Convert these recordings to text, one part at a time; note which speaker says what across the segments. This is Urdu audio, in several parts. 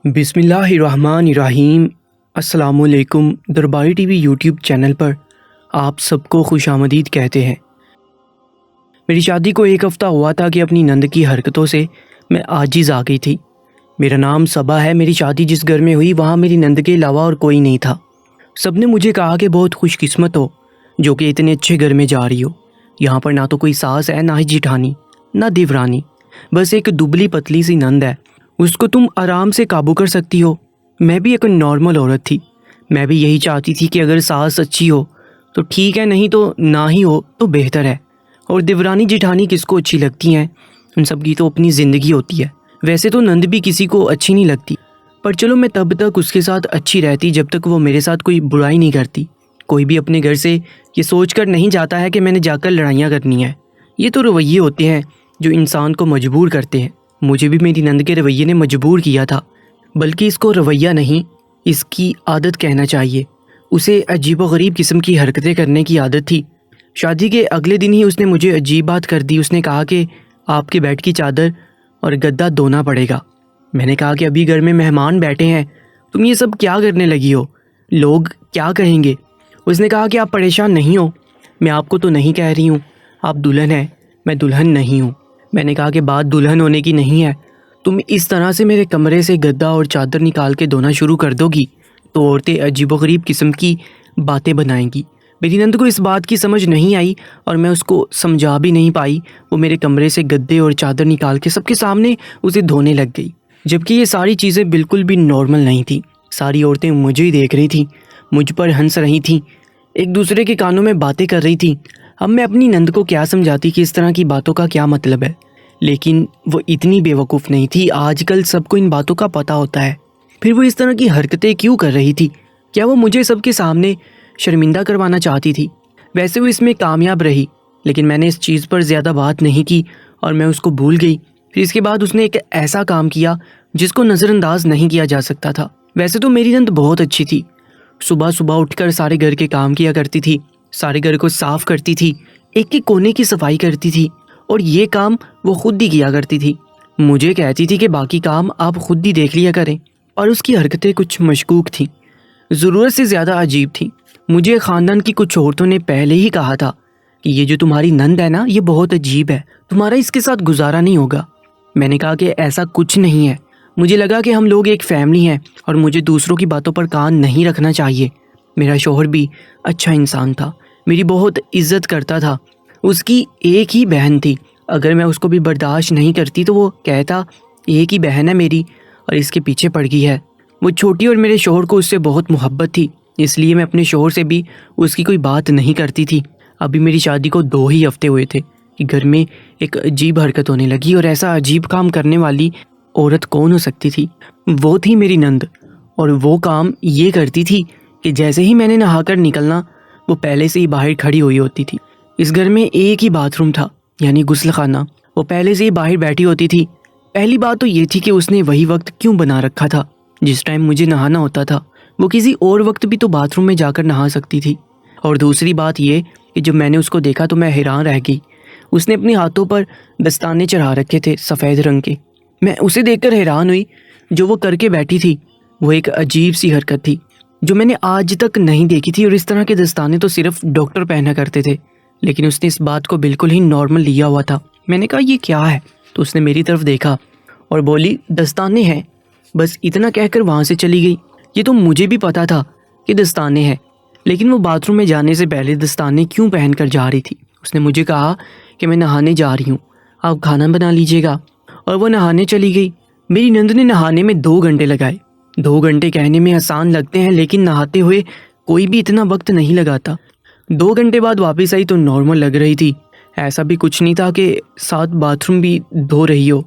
Speaker 1: بسم اللہ الرحمن الرحیم۔ السلام علیکم۔ درباری ٹی وی یوٹیوب چینل پر آپ سب کو خوش آمدید کہتے ہیں۔ میری شادی کو ایک ہفتہ ہوا تھا کہ اپنی نند کی حرکتوں سے میں عاجز آ گئی تھی۔ میرا نام صبا ہے۔ میری شادی جس گھر میں ہوئی وہاں میری نند کے علاوہ اور کوئی نہیں تھا۔ سب نے مجھے کہا کہ بہت خوش قسمت ہو جو کہ اتنے اچھے گھر میں جا رہی ہو۔ یہاں پر نہ تو کوئی ساس ہے، نہ ہی جٹھانی، نہ دیورانی، بس ایک دبلی پتلی سی نند ہے، اس کو تم آرام سے قابو کر سکتی ہو۔ میں بھی ایک نارمل عورت تھی، میں بھی یہی چاہتی تھی کہ اگر ساس اچھی ہو تو ٹھیک ہے، نہیں تو نہ ہی ہو تو بہتر ہے۔ اور دیورانی جٹھانی کس کو اچھی لگتی ہیں؟ ان سب کی تو اپنی زندگی ہوتی ہے۔ ویسے تو نند بھی کسی کو اچھی نہیں لگتی، پر چلو میں تب تک اس کے ساتھ اچھی رہتی جب تک وہ میرے ساتھ کوئی برائی نہیں کرتی۔ کوئی بھی اپنے گھر سے یہ سوچ کر نہیں جاتا ہے کہ میں نے جا کر لڑائیاں کرنی ہیں۔ یہ تو رویے ہوتے ہیں جو انسان کو مجبور کرتے ہیں۔ مجھے بھی میری نند کے رویے نے مجبور کیا تھا، بلکہ اس کو رویہ نہیں، اس کی عادت کہنا چاہیے۔ اسے عجیب و غریب قسم کی حرکتیں کرنے کی عادت تھی۔ شادی کے اگلے دن ہی اس نے مجھے عجیب بات کر دی۔ اس نے کہا کہ آپ کے بیڈ کی چادر اور گدا دھونا پڑے گا۔ میں نے کہا کہ ابھی گھر میں مہمان بیٹھے ہیں، تم یہ سب کیا کرنے لگی ہو؟ لوگ کیا کہیں گے؟ اس نے کہا کہ آپ پریشان نہیں ہو، میں آپ کو تو نہیں کہہ رہی ہوں، آپ دلہن ہیں، میں دلہن نہیں ہوں۔ میں نے کہا کہ بات دلہن ہونے کی نہیں ہے، تم اس طرح سے میرے کمرے سے گدا اور چادر نکال کے دھونا شروع کر دو گی تو عورتیں عجیب و غریب قسم کی باتیں بنائیں گی۔ میری نند کو اس بات کی سمجھ نہیں آئی اور میں اس کو سمجھا بھی نہیں پائی۔ وہ میرے کمرے سے گدے اور چادر نکال کے سب کے سامنے اسے دھونے لگ گئی، جبکہ یہ ساری چیزیں بالکل بھی نارمل نہیں تھیں۔ ساری عورتیں مجھے ہی دیکھ رہی تھیں، مجھ پر ہنس رہی تھیں، ایک دوسرے کے کانوں میں باتیں کر رہی تھیں۔ اب میں اپنی نند کو کیا سمجھاتی کہ اس طرح کی باتوں کا کیا مطلب ہے، لیکن وہ اتنی بے وقوف نہیں تھی۔ آج کل سب کو ان باتوں کا پتہ ہوتا ہے۔ پھر وہ اس طرح کی حرکتیں کیوں کر رہی تھی؟ کیا وہ مجھے سب کے سامنے شرمندہ کروانا چاہتی تھی؟ ویسے وہ اس میں کامیاب رہی، لیکن میں نے اس چیز پر زیادہ بات نہیں کی اور میں اس کو بھول گئی۔ پھر اس کے بعد اس نے ایک ایسا کام کیا جس کو نظر انداز نہیں کیا جا سکتا تھا۔ ویسے تو میری نند بہت اچھی تھی، صبح صبح اٹھ کر سارے گھر کے کام کیا کرتی تھی، سارے گھر کو صاف کرتی تھی، ایک ایک کونے کی صفائی کرتی تھی، اور یہ کام وہ خود ہی کیا کرتی تھی۔ مجھے کہتی تھی کہ باقی کام آپ خود ہی دیکھ لیا کریں، اور اس کی حرکتیں کچھ مشکوک تھیں، ضرورت سے زیادہ عجیب تھیں۔ مجھے خاندان کی کچھ عورتوں نے پہلے ہی کہا تھا کہ یہ جو تمہاری نند ہے نا، یہ بہت عجیب ہے، تمہارا اس کے ساتھ گزارا نہیں ہوگا۔ میں نے کہا کہ ایسا کچھ نہیں ہے، مجھے لگا کہ ہم لوگ ایک فیملی ہیں اور مجھے دوسروں کی باتوں پر کان نہیں رکھنا چاہیے۔ میرا شوہر بھی اچھا انسان تھا، میری بہت عزت کرتا تھا۔ اس کی ایک ہی بہن تھی، اگر میں اس کو بھی برداشت نہیں کرتی تو وہ کہتا ایک ہی بہن ہے میری اور اس کے پیچھے پڑ گئی ہے۔ وہ چھوٹی اور میرے شوہر کو اس سے بہت محبت تھی، اس لیے میں اپنے شوہر سے بھی اس کی کوئی بات نہیں کرتی تھی۔ ابھی میری شادی کو 2 ہی ہفتے ہوئے تھے کہ گھر میں ایک عجیب حرکت ہونے لگی، اور ایسا عجیب کام کرنے والی عورت کون ہو سکتی تھی؟ وہ تھی میری نند، اور وہ کام یہ کرتی تھی کہ جیسے ہی میں نے نہا کر نکلنا وہ پہلے سے ہی باہر کھڑی ہوئی ہوتی تھی۔ اس گھر میں ایک ہی باتھ روم تھا، یعنی غسل خانہ، وہ پہلے سے ہی باہر بیٹھی ہوتی تھی۔ پہلی بات تو یہ تھی کہ اس نے وہی وقت کیوں بنا رکھا تھا جس ٹائم مجھے نہانا ہوتا تھا؟ وہ کسی اور وقت بھی تو باتھ روم میں جا کر نہا سکتی تھی۔ اور دوسری بات یہ کہ جب میں نے اس کو دیکھا تو میں حیران رہ گئی۔ اس نے اپنے ہاتھوں پر دستانے چڑھا رکھے تھے سفید رنگ کے۔ میں اسے دیکھ کر حیران ہوئی، جو وہ کر کے بیٹھی تھی وہ ایک عجیب سی حرکت تھی جو میں نے آج تک نہیں دیکھی تھی، اور اس طرح کے دستانے تو صرف ڈاکٹر پہنا کرتے تھے، لیکن اس نے اس بات کو بالکل ہی نارمل لیا ہوا تھا۔ میں نے کہا یہ کیا ہے؟ تو اس نے میری طرف دیکھا اور بولی دستانے ہیں، بس اتنا کہہ کر وہاں سے چلی گئی۔ یہ تو مجھے بھی پتا تھا کہ دستانے ہیں، لیکن وہ باتھ روم میں جانے سے پہلے دستانے کیوں پہن کر جا رہی تھی؟ اس نے مجھے کہا کہ میں نہانے جا رہی ہوں، آپ کھانا بنا لیجیے گا، اور وہ نہانے چلی گئی۔ میری نند نے نہانے میں 2 گھنٹے لگائے۔ 2 گھنٹے کہنے میں آسان لگتے ہیں، لیکن نہاتے ہوئے کوئی بھی اتنا وقت نہیں لگاتا۔ 2 گھنٹے بعد واپس آئی تو نارمل لگ رہی تھی، ایسا بھی کچھ نہیں تھا کہ ساتھ باتھ روم بھی دھو رہی ہو۔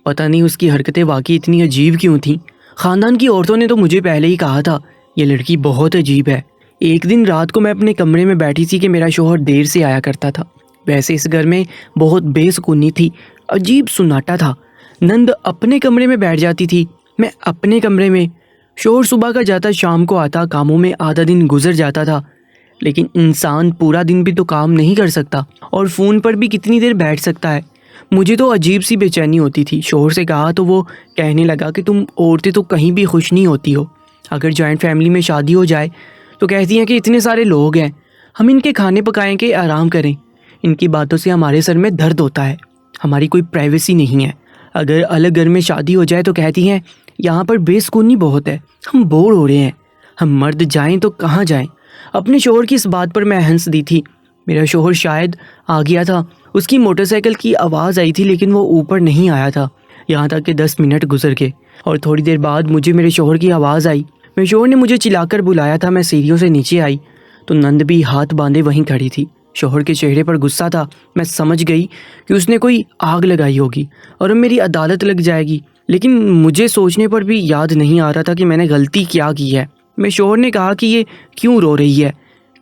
Speaker 1: پتہ نہیں اس کی حرکتیں واقعی اتنی عجیب کیوں تھیں۔ خاندان کی عورتوں نے تو مجھے پہلے ہی کہا تھا یہ لڑکی بہت عجیب ہے۔ ایک دن رات کو میں اپنے کمرے میں بیٹھی تھی کہ میرا شوہر دیر سے آیا کرتا تھا۔ ویسے اس گھر میں بہت بے سکونی تھی، عجیب سناٹا تھا۔ نند اپنے کمرے میں بیٹھ جاتی تھی، میں اپنے کمرے میں۔ شوہر صبح کا جاتا، شام کو آتا، کاموں میں آدھا دن گزر جاتا تھا، لیکن انسان پورا دن بھی تو کام نہیں کر سکتا، اور فون پر بھی کتنی دیر بیٹھ سکتا ہے؟ مجھے تو عجیب سی بے چینی ہوتی تھی۔ شوہر سے کہا تو وہ کہنے لگا کہ تم عورتیں تو کہیں بھی خوش نہیں ہوتی ہو، اگر جوائنٹ فیملی میں شادی ہو جائے تو کہتی ہیں کہ اتنے سارے لوگ ہیں، ہم ان کے کھانے پکائیں کہ آرام کریں، ان کی باتوں سے ہمارے سر میں درد ہوتا ہے، ہماری کوئی پرائیویسی نہیں ہے۔ اگر الگ گھر میں شادی ہو جائے تو کہتی ہیں یہاں پر بے سکونی بہت ہے، ہم بور ہو رہے ہیں، ہم مرد جائیں تو کہاں جائیں۔ اپنے شوہر کی اس بات پر میں ہنس دی تھی۔ میرا شوہر شاید آ گیا تھا، اس کی موٹر سائیکل کی آواز آئی تھی لیکن وہ اوپر نہیں آیا تھا، یہاں تک کہ 10 منٹ گزر گئے اور تھوڑی دیر بعد مجھے میرے شوہر کی آواز آئی۔ میرے شوہر نے مجھے چلا کر بلایا تھا۔ میں سیڑھیوں سے نیچے آئی تو نند بھی ہاتھ باندھے وہیں کھڑی تھی۔ شوہر کے چہرے پر غصہ تھا۔ میں سمجھ گئی کہ اس نے کوئی آگ لگائی ہوگی اور اب میری عدالت لگ جائے گی، لیکن مجھے سوچنے پر بھی یاد نہیں آ رہا تھا کہ میں نے غلطی کیا کی ہے۔ میرے شوہر نے کہا کہ یہ کیوں رو رہی ہے،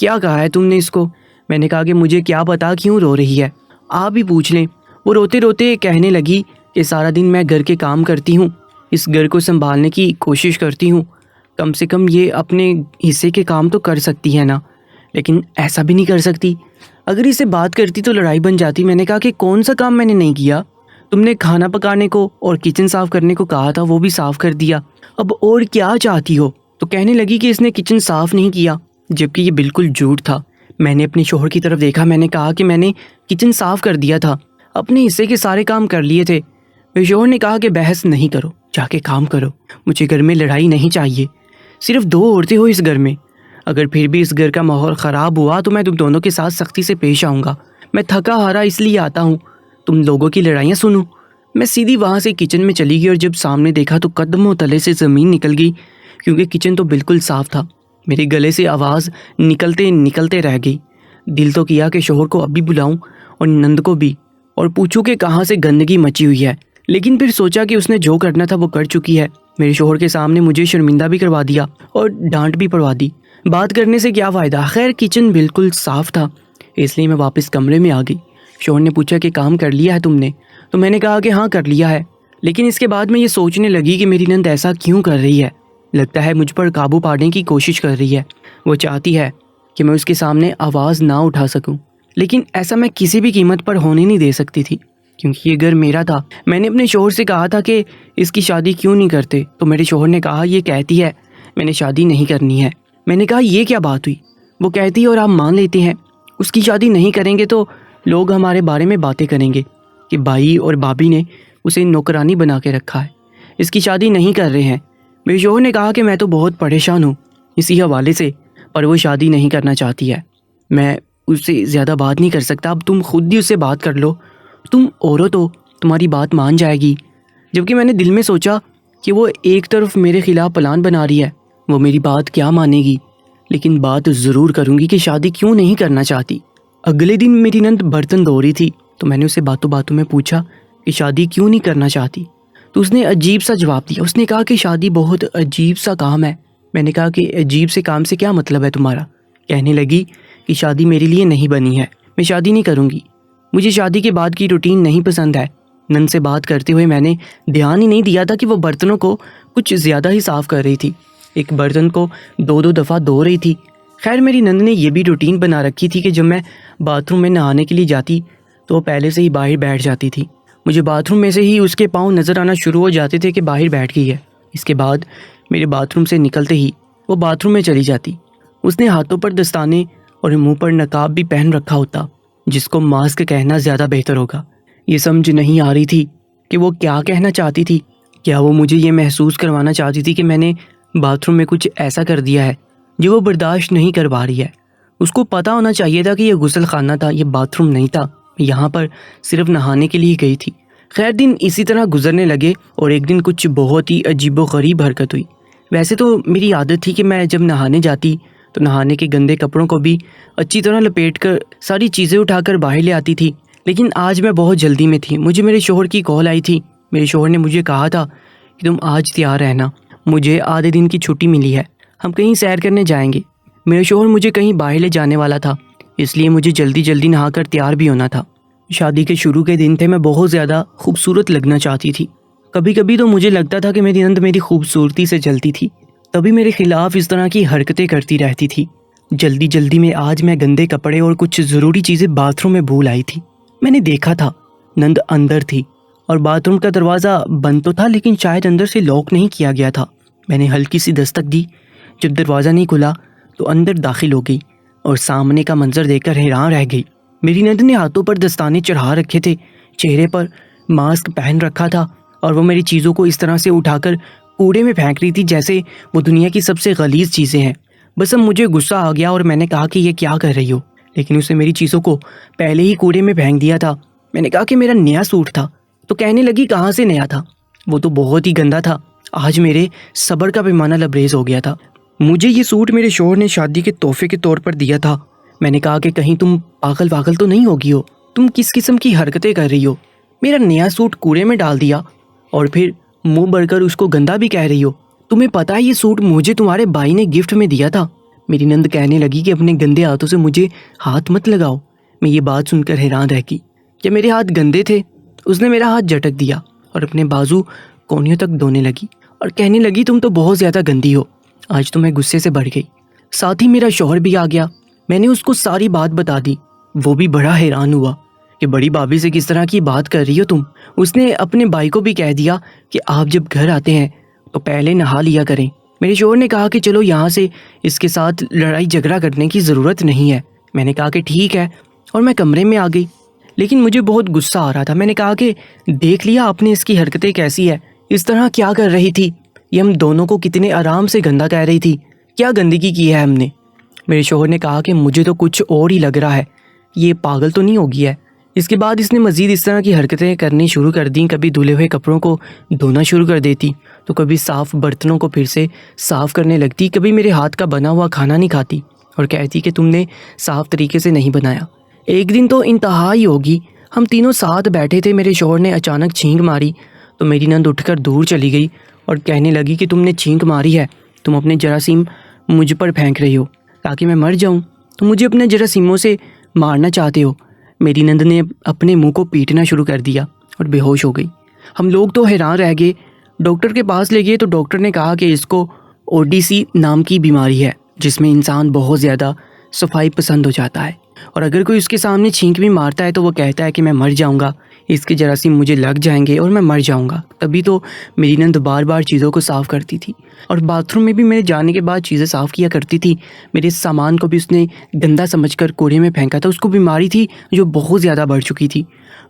Speaker 1: کیا کہا ہے تم نے اس کو؟ میں نے کہا کہ مجھے کیا پتا کیوں رو رہی ہے، آپ ہی پوچھ لیں۔ وہ روتے روتے کہنے لگی کہ سارا دن میں گھر کے کام کرتی ہوں، اس گھر کو سنبھالنے کی کوشش کرتی ہوں، کم سے کم یہ اپنے حصے کے کام تو کر سکتی ہے نا، لیکن ایسا بھی نہیں کر سکتی۔ اگر اسے بات کرتی تو لڑائی بن جاتی۔ میں نے کہا کہ کون سا کام میں نے نہیں کیا؟ تم نے کھانا پکانے کو اور کچن صاف کرنے کو کہا تھا، وہ بھی صاف کر دیا، اب اور کیا چاہتی ہو؟ تو کہنے لگی کہ اس نے کچن صاف نہیں کیا، جبکہ یہ بالکل جھوٹ تھا۔ میں نے اپنے شوہر کی طرف دیکھا، میں نے کہا کہ میں نے کچن صاف کر دیا تھا، اپنے حصے کے سارے کام کر لیے تھے۔ میرے شوہر نے کہا کہ بحث نہیں کرو، جا کے کام کرو، مجھے گھر میں لڑائی نہیں چاہیے، صرف 2 عورتیں ہو اس گھر میں، اگر پھر بھی اس گھر کا ماحول خراب ہوا تو میں تم دونوں کے ساتھ سختی سے پیش آؤں گا۔ میں تھکا ہارا اس لیے آتا ہوں تم لوگوں کی لڑائیاں سنوں۔ میں سیدھی وہاں سے کچن میں چلی گئی اور جب سامنے دیکھا تو قدموں تلے سے زمین نکل گئی، کیونکہ کچن تو بالکل صاف تھا۔ میرے گلے سے آواز نکلتے نکلتے رہ گئی۔ دل تو کیا کہ شوہر کو ابھی بلاؤں اور نند کو بھی اور پوچھوں کہ کہاں سے گندگی مچی ہوئی ہے، لیکن پھر سوچا کہ اس نے جو کرنا تھا وہ کر چکی ہے۔ میرے شوہر کے سامنے مجھے شرمندہ بھی کروا دیا اور ڈانٹ بھی پڑوا دی، بات کرنے سے کیا فائدہ؟ خیر کچن بالکل صاف تھا، اس لیے میں واپس کمرے میں آ گئی۔ شوہر نے پوچھا کہ کام کر لیا ہے تم نے؟ تو میں نے کہا کہ ہاں کر لیا ہے، لیکن اس کے بعد میں یہ سوچنے لگی کہ میری نند ایسا کیوں کر رہی ہے، لگتا ہے مجھ پر قابو پانے کی کوشش کر رہی ہے، وہ چاہتی ہے کہ میں اس کے سامنے آواز نہ اٹھا سکوں، لیکن ایسا میں کسی بھی قیمت پر ہونے نہیں دے سکتی تھی، کیونکہ یہ گھر میرا تھا۔ میں نے اپنے شوہر سے کہا تھا کہ اس کی شادی کیوں نہیں کرتے، تو میرے شوہر نے کہا یہ کہتی ہے میں نے شادی نہیں کرنی ہے۔ میں نے کہا یہ کیا بات ہوئی؟ وہ کہتی ہے اور آپ مان لیتے ہیں، اس کی شادی نہیں کریں گے تو لوگ ہمارے بارے میں باتیں کریں گے کہ بھائی اور بھابھی نے اسے نوکرانی بنا کے رکھا ہے، اس کی شادی نہیں کر رہے ہیں۔ میرے شوہر نے کہا کہ میں تو بہت پریشان ہوں اسی حوالے سے، پر وہ شادی نہیں کرنا چاہتی ہے، میں اس سے زیادہ بات نہیں کر سکتا، اب تم خود ہی اس سے بات کر لو، تم عورت ہو، تمہاری بات مان جائے گی۔ جبکہ میں نے دل میں سوچا کہ وہ ایک طرف میرے خلاف پلان بنا رہی ہے، وہ میری بات کیا مانے گی، لیکن بات ضرور کروں گی کہ شادی کیوں نہیں کرنا چاہتی۔ اگلے دن میری نند برتن دھو رہی تھی تو میں نے اسے باتوں باتوں میں پوچھا کہ شادی کیوں نہیں کرنا چاہتی، تو اس نے عجیب سا جواب دیا۔ اس نے کہا کہ شادی بہت عجیب سا کام ہے۔ میں نے کہا کہ عجیب سے کام سے کیا مطلب ہے تمہارا؟ کہنے لگی کہ شادی میرے لیے نہیں بنی ہے، میں شادی نہیں کروں گی، مجھے شادی کے بعد کی روٹین نہیں پسند ہے۔ نند سے بات کرتے ہوئے میں نے دھیان ہی نہیں دیا تھا کہ وہ برتنوں کو کچھ زیادہ ہی صاف کر رہی تھی، ایک برتن کو 2 دفعہ دھو رہی تھی۔ خیر میری نند نے یہ بھی روٹین بنا رکھی تھی کہ جب میں باتھ روم میں نہانے کے لیے جاتی تو وہ پہلے سے ہی باہر بیٹھ جاتی تھی، مجھے باتھ روم میں سے ہی اس کے پاؤں نظر آنا شروع ہو جاتے تھے کہ باہر بیٹھ گئی ہے۔ اس کے بعد میرے باتھ روم سے نکلتے ہی وہ باتھ روم میں چلی جاتی۔ اس نے ہاتھوں پر دستانے اور منہ پر نقاب بھی پہن رکھا ہوتا، جس کو ماسک کہنا زیادہ بہتر ہوگا۔ یہ سمجھ نہیں آ رہی تھی کہ وہ کیا کہنا چاہتی تھی، کیا وہ مجھے یہ محسوس کروانا چاہتی تھی کہ میں نے باتھ روم میں کچھ ایسا کر دیا ہے جو وہ برداشت نہیں کر پا رہی ہے۔ اس کو پتہ ہونا چاہیے تھا کہ یہ غسل خانہ تھا، یہ باتھ روم نہیں تھا، یہاں پر صرف نہانے کے لیے گئی تھی۔ خیر دن اسی طرح گزرنے لگے اور ایک دن کچھ بہت ہی عجیب و غریب حرکت ہوئی۔ ویسے تو میری عادت تھی کہ میں جب نہانے جاتی تو نہانے کے گندے کپڑوں کو بھی اچھی طرح لپیٹ کر ساری چیزیں اٹھا کر باہر لے آتی تھی، لیکن آج میں بہت جلدی میں تھی۔ مجھے میرے شوہر کی کال آئی تھی۔ میرے شوہر نے مجھے کہا تھا کہ تم آج تیار رہنا، مجھے آدھے دن کی چھٹی ملی ہے، ہم کہیں سیر کرنے جائیں گے۔ میرے شوہر مجھے کہیں باہر لے جانے والا تھا، اس لیے مجھے جلدی جلدی نہا کر تیار بھی ہونا تھا۔ شادی کے شروع کے دن تھے، میں بہت زیادہ خوبصورت لگنا چاہتی تھی۔ کبھی کبھی تو مجھے لگتا تھا کہ میری نند میری خوبصورتی سے جلتی تھی، تبھی میرے خلاف اس طرح کی حرکتیں کرتی رہتی تھی۔ جلدی جلدی میں آج میں گندے کپڑے اور کچھ ضروری چیزیں باتھ روم میں بھول آئی تھی۔ میں نے دیکھا تھا نند اندر تھی اور باتھ روم کا دروازہ بند تو تھا لیکن شاید اندر سے لاک نہیں کیا گیا تھا۔ میں نے ہلکی سی دستک دی، جب دروازہ نہیں کھلا تو اندر داخل ہو گئی اور سامنے کا منظر دیکھ کر حیران رہ گئی۔ میری نند نے ہاتھوں پر دستانے چڑھا رکھے تھے، چہرے پر ماسک پہن رکھا تھا اور وہ میری چیزوں کو اس طرح سے اٹھا کر کوڑے میں پھینک رہی تھی جیسے وہ دنیا کی سب سے غلیظ چیزیں ہیں۔ بس اب مجھے غصہ آ گیا اور میں نے کہا کہ یہ کیا کر رہی ہو، لیکن اس نے میری چیزوں کو پہلے ہی کوڑے میں پھینک دیا تھا۔ میں نے کہا کہ میرا نیا سوٹ تھا، تو کہنے لگی کہاں سے نیا تھا، وہ تو بہت ہی گندا تھا۔ آج میرے صبر کا پیمانہ لبریز ہو گیا تھا۔ مجھے یہ سوٹ میرے شوہر نے شادی کے تحفے کے طور پر دیا تھا۔ میں نے کہا کہ کہیں تم پاگل تو نہیں ہوگی ہو، تم کس قسم کی حرکتیں کر رہی ہو، میرا نیا سوٹ کوڑے میں ڈال دیا اور پھر منہ بڑھ کر اس کو گندا بھی کہہ رہی ہو۔ تمہیں پتا ہے یہ سوٹ مجھے تمہارے بھائی نے گفٹ میں دیا تھا۔ میری نند کہنے لگی کہ اپنے گندے ہاتھوں سے مجھے ہاتھ مت لگاؤ۔ میں یہ بات سن کر حیران رہ گئی کہ میرے ہاتھ گندے تھے۔ اس نے میرا ہاتھ جھٹک دیا اور اپنے بازو کونیوں تک دھونے لگی اور کہنے لگی تم تو بہت زیادہ گندی ہو۔ آج تو میں غصے سے بڑھ گئی۔ ساتھ ہی میرا شوہر بھی آ گیا۔ میں نے اس کو ساری بات بتا دی، وہ بھی بڑا حیران ہوا کہ بڑی بھابھی سے کس طرح کی بات کر رہی ہو تم۔ اس نے اپنے بھائی کو بھی کہہ دیا کہ آپ جب گھر آتے ہیں تو پہلے نہا لیا کریں۔ میرے شوہر نے کہا کہ چلو یہاں سے اس کے ساتھ لڑائی جھگڑا کرنے کی ضرورت نہیں ہے۔ میں نے کہا کہ ٹھیک ہے اور میں کمرے میں آ گئی، لیکن مجھے بہت غصہ آ رہا تھا۔ میں نے کہا کہ دیکھ لیا آپ نے اس کی حرکتیں کیسی ہے، اس طرح کیا کر رہی تھی، یہ ہم دونوں کو کتنے آرام سے گندا کہہ رہی تھی، کیا گندگی کی ہے ہم نے۔ میرے شوہر نے کہا کہ مجھے تو کچھ اور ہی لگ رہا ہے، یہ پاگل تو نہیں ہوگی ہے۔ اس کے بعد اس نے مزید اس طرح کی حرکتیں کرنی شروع کر دیں، کبھی دھلے ہوئے کپڑوں کو دھونا شروع کر دیتی تو کبھی صاف برتنوں کو پھر سے صاف کرنے لگتی، کبھی میرے ہاتھ کا بنا ہوا کھانا نہیں کھاتی اور کہتی کہ تم نے صاف طریقے سے نہیں بنایا۔ ایک دن تو انتہا ہی ہوگی، ہم تینوں ساتھ بیٹھے تھے، میرے شوہر نے اچانک چھینک ماری تو میری نند اٹھ کر دور چلی گئی اور کہنے لگی کہ تم نے چھینک ماری ہے، تم اپنے جراثیم مجھ پر پھینک رہی ہو تاکہ میں مر جاؤں، تم مجھے اپنے جراثیموں سے مارنا چاہتے ہو۔ میری نند نے اپنے منہ کو پیٹنا شروع کر دیا اور بے ہوش ہو گئی۔ ہم لوگ تو حیران رہ گئے، ڈاکٹر کے پاس لے گئے تو ڈاکٹر نے کہا کہ اس کو اوڈیسی نام کی بیماری ہے جس میں انسان بہت زیادہ صفائی پسند ہو جاتا ہے اور اگر کوئی اس کے سامنے چھینک بھی مارتا ہے تو وہ کہتا ہے کہ میں مر جاؤں گا، اس کے جراثیم مجھے لگ جائیں گے اور میں مر جاؤں گا۔ تبھی تو میری نند بار بار چیزوں کو صاف کرتی تھی اور باتھ روم میں بھی میرے جانے کے بعد چیزیں صاف کیا کرتی تھی۔ میرے سامان کو بھی اس نے گندا سمجھ کر کوڑے میں پھینکا تھا۔ اس کو بیماری تھی جو بہت زیادہ بڑھ چکی تھی۔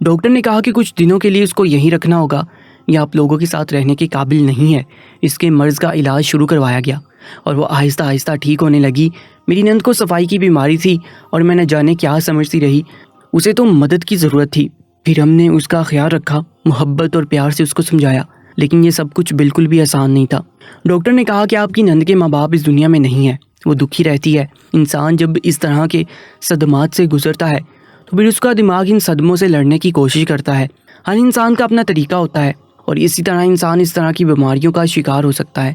Speaker 1: ڈاکٹر نے کہا کہ کچھ دنوں کے لیے اس کو یہیں رکھنا ہوگا، یہ آپ لوگوں کے ساتھ رہنے کے قابل نہیں ہے۔ اس کے مرض کا علاج شروع کروایا گیا اور وہ آہستہ آہستہ ٹھیک ہونے لگی۔ میری نند کو صفائی کی بیماری تھی اور میں نہ جانے کیا سمجھتی رہی، اسے تو مدد کی ضرورت تھی۔ پھر ہم نے اس کا خیال رکھا، محبت اور پیار سے اس کو سمجھایا، لیکن یہ سب کچھ بالکل بھی آسان نہیں تھا۔ ڈاکٹر نے کہا کہ آپ کی نند کے ماں باپ اس دنیا میں نہیں ہیں، وہ دکھی رہتی ہے۔ انسان جب اس طرح کے صدمات سے گزرتا ہے تو پھر اس کا دماغ ان صدموں سے لڑنے کی کوشش کرتا ہے۔ ہر انسان کا اپنا طریقہ ہوتا ہے اور اسی طرح انسان اس طرح کی بیماریوں کا شکار ہو سکتا ہے۔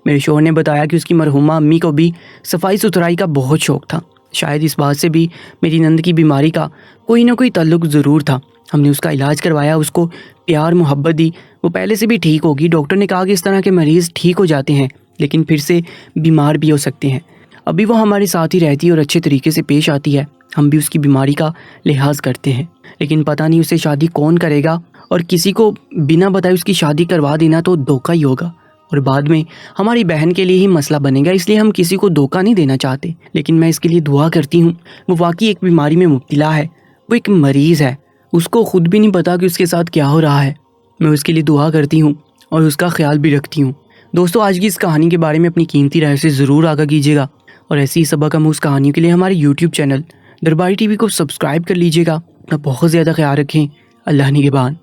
Speaker 1: میرے شوہر نے بتایا کہ اس کی مرحومہ امی کو بھی صفائی ستھرائی کا بہت شوق تھا، شاید اس بات سے بھی میری نند کی بیماری کا کوئی نہ کوئی تعلق ضرور تھا۔ ہم نے اس کا علاج کروایا، اس کو پیار محبت دی، وہ پہلے سے بھی ٹھیک ہوگی۔ ڈاکٹر نے کہا کہ اس طرح کے مریض ٹھیک ہو جاتے ہیں لیکن پھر سے بیمار بھی ہو سکتے ہیں۔ ابھی وہ ہمارے ساتھ ہی رہتی ہے اور اچھے طریقے سے پیش آتی ہے، ہم بھی اس کی بیماری کا لحاظ کرتے ہیں، لیکن پتہ نہیں اسے شادی کون کرے گا، اور کسی کو بنا بتائے اس کی شادی کروا دینا تو دھوکہ ہی ہوگا اور بعد میں ہماری بہن کے لیے ہی مسئلہ بنے گا۔ اس لیے ہم کسی کو دھوکہ نہیں دینا چاہتے، لیکن میں اس کے لیے دعا کرتی ہوں۔ وہ واقعی ایک بیماری میں مبتلا ہے، وہ ایک مریض ہے، اس کو خود بھی نہیں پتا کہ اس کے ساتھ کیا ہو رہا ہے۔ میں اس کے لیے دعا کرتی ہوں اور اس کا خیال بھی رکھتی ہوں۔ دوستو، آج کی اس کہانی کے بارے میں اپنی قیمتی رائے سے ضرور آگاہ کیجیے گا اور ایسی ہی سبق آموز کہانیوں کے لیے ہمارے یوٹیوب چینل درباری ٹی وی کو سبسکرائب کر لیجیے گا۔ اپنا بہت زیادہ خیال رکھیں۔ اللہ نگہبان۔